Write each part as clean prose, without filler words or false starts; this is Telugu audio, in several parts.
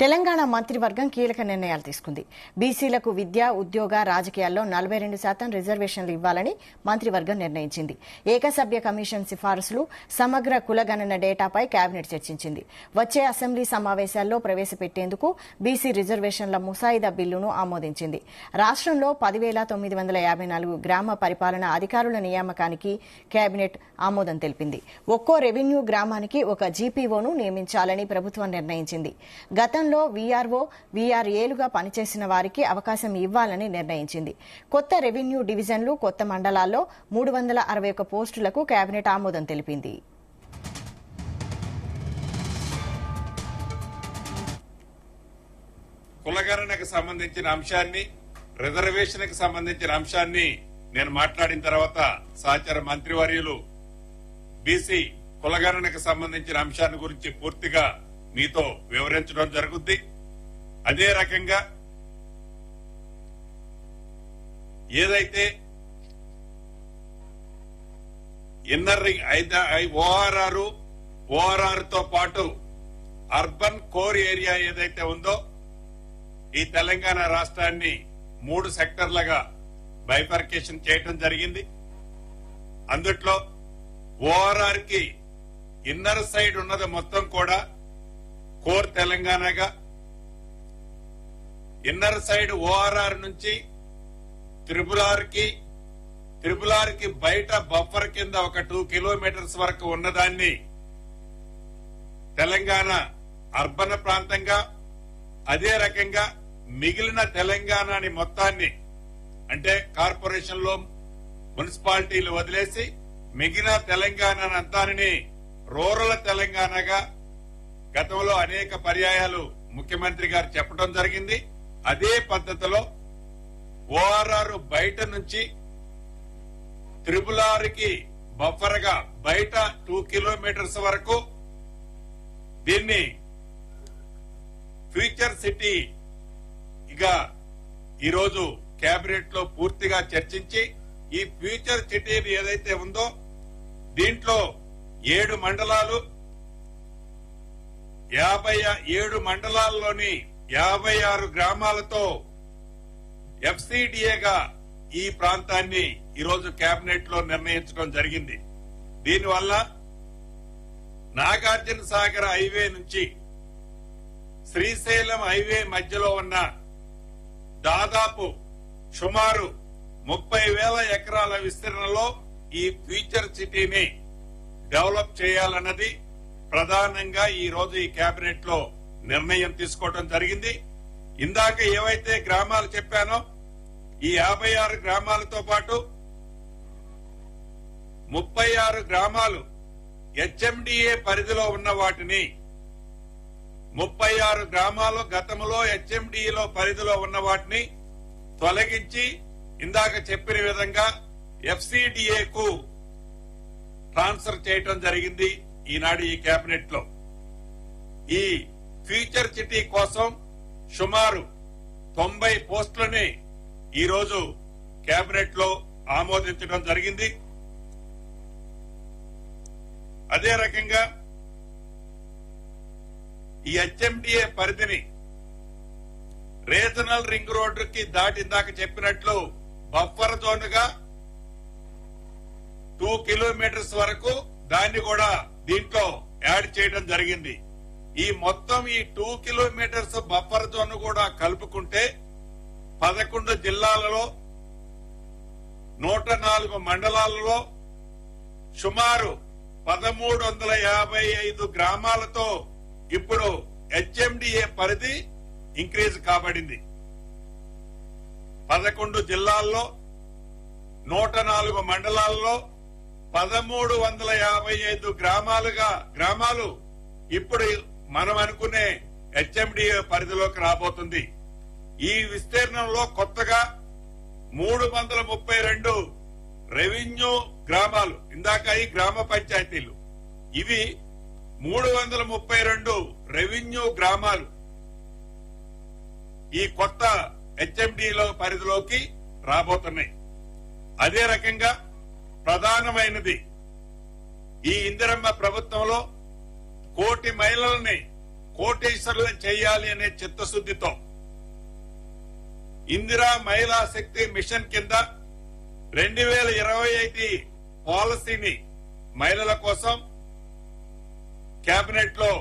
తెలంగాణ మంత్రివర్గం కీలక నిర్ణయాలు తీసుకుంది. బీసీలకు విద్య, ఉద్యోగ, రాజకీయాల్లో 42% రిజర్వేషన్లు ఇవ్వాలని మంత్రివర్గం నిర్ణయించింది. ఏకసభ్య కమిషన్ సిఫారసులు, సమగ్ర కులగణన డేటాపై కేబినెట్ చర్చించింది. వచ్చే అసెంబ్లీ సమావేశాల్లో ప్రవేశపెట్టేందుకు బీసీ రిజర్వేషన్ల ముసాయిదా బిల్లును ఆమోదించింది. రాష్ట్రంలో 10,954 గ్రామ పరిపాలన అధికారుల నియామకానికి కేబినెట్ ఆమోదం తెలిపింది. ఒక్కో రెవెన్యూ గ్రామానికి ఒక జీపీఓను నియమించాలని ప్రభుత్వం నిర్ణయించింది. గతంలో వీఆర్ఓ, వీఆర్ఏలుగా పనిచేసిన వారికి అవకాశం ఇవ్వాలని నిర్ణయించింది. కొత్త రెవెన్యూ డివిజన్లు, కొత్త మండలాల్లో 361 పోస్టులకు కేబినెట్ ఆమోదం తెలిపింది. కులగణనకు సంబంధించిన అంశాన్ని, రిజర్వేషన్ కి సంబంధించిన అంశాన్ని నేను మాట్లాడిన తర్వాత సహచర మంత్రివర్యులు బీసీ కులగణనకు సంబంధించిన అంశాన్ని గురించి పూర్తిగా మీతో వివరించడం జరుగుద్ది. అదే రకంగా ఏదైతే ఇన్నర్ రింగ్ ఓఆర్ఆర్ తో పాటు అర్బన్ కోర్ ఏరియా ఏదైతే ఉందో ఈ తెలంగాణ రాష్ట్రాన్ని 3 సెక్టర్లుగా బైఫర్కేషన్ చేయడం జరిగింది. అందుట్లో ఓఆర్ఆర్ కి ఇన్నర్ సైడ్ ఉన్నది మొత్తం కూడా కోర్ తెలంగాణగా, ఇన్నర్ సైడ్ ఓఆర్ఆర్ నుంచి త్రిపుల్ ఆర్ కి బయట బఫర్ కింద ఒక 2 కిలోమీటర్స్ వరకు ఉన్నదాన్ని తెలంగాణ అర్బన్ ప్రాంతంగా, అదే రకంగా మిగిలిన తెలంగాణని మొత్తాన్ని అంటే కార్పొరేషన్ లో మున్సిపాలిటీలు వదిలేసి మిగిలిన తెలంగాణ అంతాని రూరల్ తెలంగాణగా గతంలో అనేక పర్యాయాలు ముఖ్యమంత్రి గారు చెప్పడం జరిగింది. అదే పద్ధతిలో ఓఆర్ఆర్ బయట నుంచి త్రిపుల్ ఆర్ కి బఫర్ గా బయట 2 కిలోమీటర్స్ వరకు దీన్ని ఫ్యూచర్ సిటీగా ఈరోజు కేబినెట్ లో పూర్తిగా చర్చించి ఈ ఫ్యూచర్ సిటీ ఏదైతే ఉందో దీంట్లో 7 మండలాలు, 57 మండలాల్లోని 56 గ్రామాలతో ఎఫ్సీడీఏగా ఈ ప్రాంతాన్ని ఈరోజు కేబినెట్ లో నిర్ణయించడం జరిగింది. దీనివల్ల నాగార్జున సాగర్ హైవే నుంచి శ్రీశైలం హైవే మధ్యలో ఉన్న దాదాపు సుమారు 30,000 ఎకరాల విస్తీర్ణంలో ఈ ఫ్యూచర్ సిటీని డెవలప్ చేయాలన్నది ప్రధానంగా ఈ రోజు ఈ కేబినెట్ లో నిర్ణయం తీసుకోవడం జరిగింది. ఇందాక ఏవైతే గ్రామాలు చెప్పానో ఈ 56 గ్రామాలతో పాటు 36 గ్రామాలు హెచ్ఎండిఏ పరిధిలో ఉన్న వాటిని 36 గ్రామాలు గతంలో హెచ్ఎండిఏలో పరిధిలో ఉన్న వాటిని తొలగించి ఇందాక చెప్పిన విధంగా ఎఫ్సీడీఏకు ట్రాన్స్ఫర్ చేయడం జరిగింది. ఈనాడు ఈ కేబినెట్ లో ఈ ఫ్యూచర్ సిటీ కోసం సుమారు 90 పోస్టులని ఈ రోజు కేబినెట్ లో ఆమోదించడం జరిగింది. అదే రకంగా ఈ హెచ్ఎండిఏ పరిధిని రీజనల్ రింగ్ రోడ్డుకి ఇందాక చెప్పినట్లు బఫర్ జోన్ గా 2 కిలోమీటర్స్ వరకు దాన్ని కూడా దీంట్లో యాడ్ చేయడం జరిగింది. ఈ మొత్తం ఈ 2 కిలోమీటర్స్ బఫర్ జోన్ కూడా కలుపుకుంటే 11 జిల్లాలలో 104 మండలాలలో సుమారు 1,355 గ్రామాలతో ఇప్పుడు హెచ్ఎండిఏ పరిధి ఇంక్రీజ్ కాబడింది. 11 జిల్లాల్లో 104 మండలాల్లో 1,355 గ్రామాలు ఇప్పుడు మనం అనుకునే హెచ్ఎండిఏ పరిధిలోకి రాబోతుంది. ఈ విస్తీర్ణంలో కొత్తగా 332 రెవెన్యూ గ్రామాలు, ఇందాక ఈ గ్రామ పంచాయతీలు, ఇవి 332 రెవెన్యూ గ్రామాలు ఈ కొత్త హెచ్ఎండిలో పరిధిలోకి రాబోతున్నాయి. అదే రకంగా ప్రధానమైనది ఈ ఇందిరమ్మ ప్రభుత్వంలో 1,00,00,000 మహిళల్ని కోటేశ్వరులను చేయాలి అనే చిత్తశుద్దితో ఇందిరా మహిళా శక్తి మిషన్ కింద 2025 పాలసీని మహిళల కోసం కేబినెట్ లో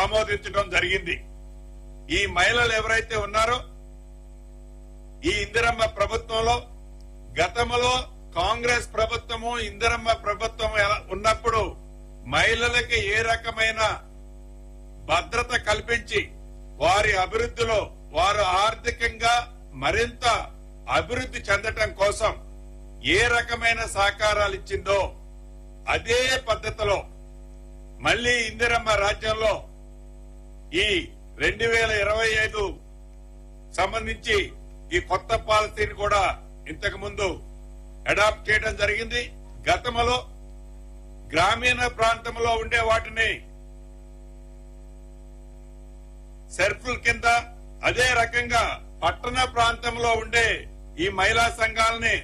ఆమోదించడం జరిగింది. ఈ మహిళలు ఎవరైతే ఉన్నారో ఈ ఇందిరమ్మ ప్రభుత్వంలో గతంలో కాంగ్రెస్ ప్రభుత్వము ఇందిరమ్మ ప్రభుత్వం ఉన్నప్పుడు మహిళలకి ఏ రకమైన భద్రత కల్పించి వారి అభివృద్ధిలో వారు ఆర్థికంగా మరింత అభివృద్ధి చెందటం కోసం ఏ రకమైన సహకారాలు ఇచ్చిందో అదే పద్ధతిలో మళ్లీ ఇందిరమ్మ రాజ్యంలో ఈ 2025 సంబంధించి ఈ కొత్త పాలసీని కూడా ఇంతకు ముందు అడాప్ట్ చేయడం జరిగింది. గతంలో గ్రామీణ ప్రాంతంలో ఉండే వాటిని సెర్ఫ్ల కింద, అదే రకంగా పట్టణ ప్రాంతంలో ఉండే ఈ మహిళా సంఘాలని